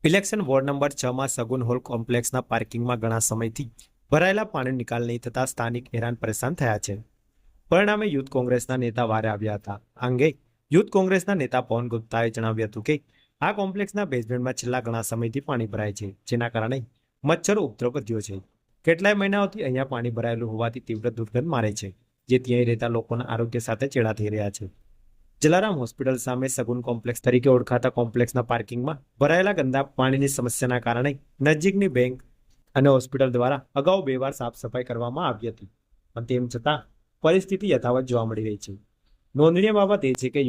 Election ward number 6 માં સગુન hall કોમ્પ્લેક્સના પાર્કિંગમાં ઘણા સમયથી ભરાયેલા પાણી નિકાલ નહીં થતા સ્થાનિક હેરાન પરેશાન થયા છે. પરિણામે યુથ કોંગ્રેસના નેતા વારે આવ્યા હતા. આ અંગે યુથ કોંગ્રેસના નેતા પવન ગુપ્તાએ જણાવ્યું હતું કે આ કોમ્પ્લેક્સના બેઝમેન્ટમાં છેલ્લા ઘણા સમયથી પાણી ભરાય છે, જેના કારણે મચ્છરો ઉપદ્રવ વધ્યો છે. કેટલાય મહિનાઓથી અહીંયા પાણી ભરાયેલું હોવાથી તીવ્ર દુર્ગંધ મારે છે, જેથી અહીં રહેતા લોકોના આરોગ્ય સાથે ચેડા થઈ રહ્યા છે. જલારામ હોસ્પિટલ સામે સગુન કોમ્પ્લેક્સ તરીકે ઓળખાતા કોમ્પ્લેક્સના પાર્કિંગમાં ભરાયેલા ગંદા પાણીની સમસ્યાના કારણે નજીકની બેંક અને હોસ્પિટલ દ્વારા અગાઉ 2 વાર સાફ સફાઈ કરવામાં આવી હતી, પણ તેમ છતાં પરિસ્થિતિ યથાવત જોવા મળી રહી છે. નોંધનીય બાબત એ છે કે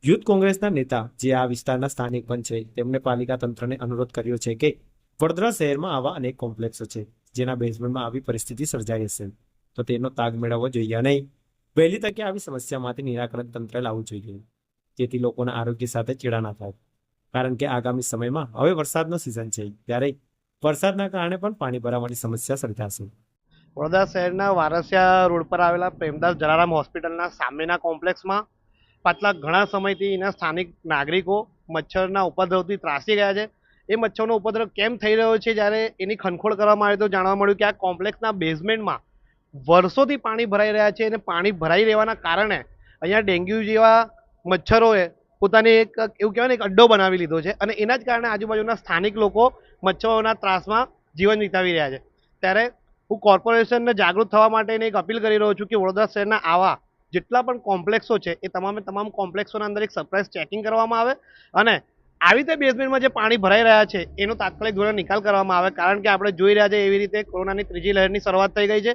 યુથ કોંગ્રેસના નેતા જે આ વિસ્તારના સ્થાનિક પણ છે, તેમણે પાલિકા તંત્રને અનુરોધ કર્યો છે કે વડોદરા શહેરમાં આવા અનેક કોમ્પ્લેક્સો છે જેના બેઝમેન્ટમાં આવી પરિસ્થિતિ સર્જાઈ હશે, તો તેનો તાગ મેળવવો જોઈએ નહીં. વહેલી તકે આવી સમસ્યામાંથી નિરાકરણ તંત્ર લાવવું જોઈએ, જેથી લોકોના આરોગ્ય સાથે ચેડા ના થાય. કારણ કે આગામી સમયમાં હવે વરસાદનો સિઝન છે, ત્યારે વરસાદના કારણે પણ પાણી ભરાવાની સમસ્યા સર્જાશે. વડોદરા શહેરના વારસિયા રોડ પર આવેલા પ્રેમદાસ જલારામ હોસ્પિટલના સામેના કોમ્પ્લેક્સમાં પાછલા ઘણા સમયથી એના સ્થાનિક નાગરિકો મચ્છરના ઉપદ્રવથી ત્રાસી ગયા છે. એ મચ્છરનો ઉપદ્રવ કેમ થઈ રહ્યો છે, જ્યારે એની ખંખોળ કરવામાં આવે તો જાણવા મળ્યું કે આ કોમ્પ્લેક્સના બેઝમેન્ટમાં વર્ષોથી પાણી ભરાઈ રહ્યા છે અને પાણી ભરાઈ રહેવાના કારણે અહીંયા ડેન્ગ્યુ જેવા મચ્છરોએ પોતાની એવું કહેવાય ને એક અડ્ડો બનાવી લીધો છે અને એના જ કારણે આજુબાજુના સ્થાનિક લોકો મચ્છરોના ત્રાસમાં જીવન વિતાવી રહ્યા છે. ત્યારે હું કોર્પોરેશનને જાગૃત થવા માટેની એક અપીલ કરી રહ્યો છું કે વડોદરા શહેરના આવા જેટલા પણ કોમ્પ્લેક્સો છે એ તમામ કોમ્પ્લેક્સોના અંદર એક સરપ્રાઇઝ ચેકિંગ કરવામાં આવે અને આવી રીતે બેઝમેન્ટમાં જે પાણી ભરાઈ રહ્યા છે એનો તાત્કાલિક ધોરણે નિકાલ કરવામાં આવે. કારણ કે આપણે જોઈ રહ્યા છે એવી રીતે કોરોનાની ત્રીજી લહેરની શરૂઆત થઈ ગઈ છે.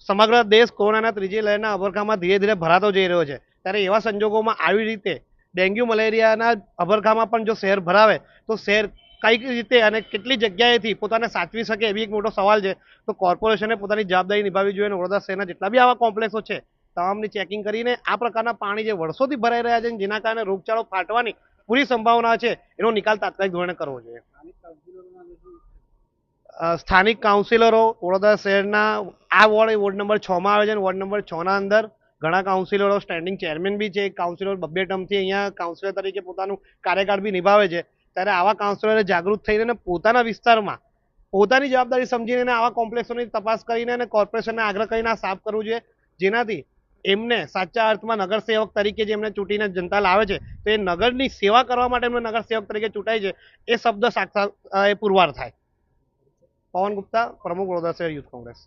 સમગ્ર દેશ કોરોનાના ત્રીજી લહેરના અભરખામાં ધીરે ધીરે ભરાતો જઈ રહ્યો છે. ત્યારે એવા સંજોગોમાં આવી રીતે ડેન્ગ્યુ મલેરિયાના અભરખામાં પણ જો શહેર ભરાવે તો શહેર કઈ રીતે અને કેટલી જગ્યાએથી પોતાને સાચવી શકે એવી એક મોટો સવાલ છે. તો કોર્પોરેશને પોતાની જવાબદારી નિભાવવી જોઈએ અને વડોદરા શહેરના જેટલા બી આવા કોમ્પ્લેક્સો છે તમામની ચેકિંગ કરીને આ પ્રકારના પાણી જે વર્ષોથી ભરાઈ રહ્યા છે જેના કારણે રોગચાળો ફાટવાની પૂરી સંભાવના છે એનો નિકાલ તાત્કાલિક ધોરણે કરવો જોઈએ. સ્થાનિક કાઉન્સિલરો વડોદરા શહેરના આ વોર્ડ નંબર 6 માં આવે છે અને વોર્ડ નંબર 6 ના અંદર ઘણા કાઉન્સિલરો સ્ટેન્ડિંગ ચેરમેન બી છે. કાઉન્સિલર 2 ટર્મથી અહીંયા કાઉન્સિલર તરીકે પોતાનું કાર્યકાળ બી નિભાવે છે. ત્યારે આવા કાઉન્સિલરે જાગૃત થઈને પોતાના વિસ્તારમાં પોતાની જવાબદારી સમજીને આવા કોમ્પ્લેક્સોની તપાસ કરીને અને કોર્પોરેશનને આગ્રહ કરીને સાફ કરવું જોઈએ, જેનાથી એમને સાચા અર્થમાં નગરસેવક તરીકે જે એમને ચૂંટીને જનતા લાવે છે તો એ નગરની સેવા કરવા માટે એમને નગરસેવક તરીકે ચૂંટાય છે એ શબ્દ સાક્ષાત એ પુરવાર થાય. પવન ગુપ્તા, પ્રમુખ વડોદરા શહેર યુથ કોંગ્રેસ.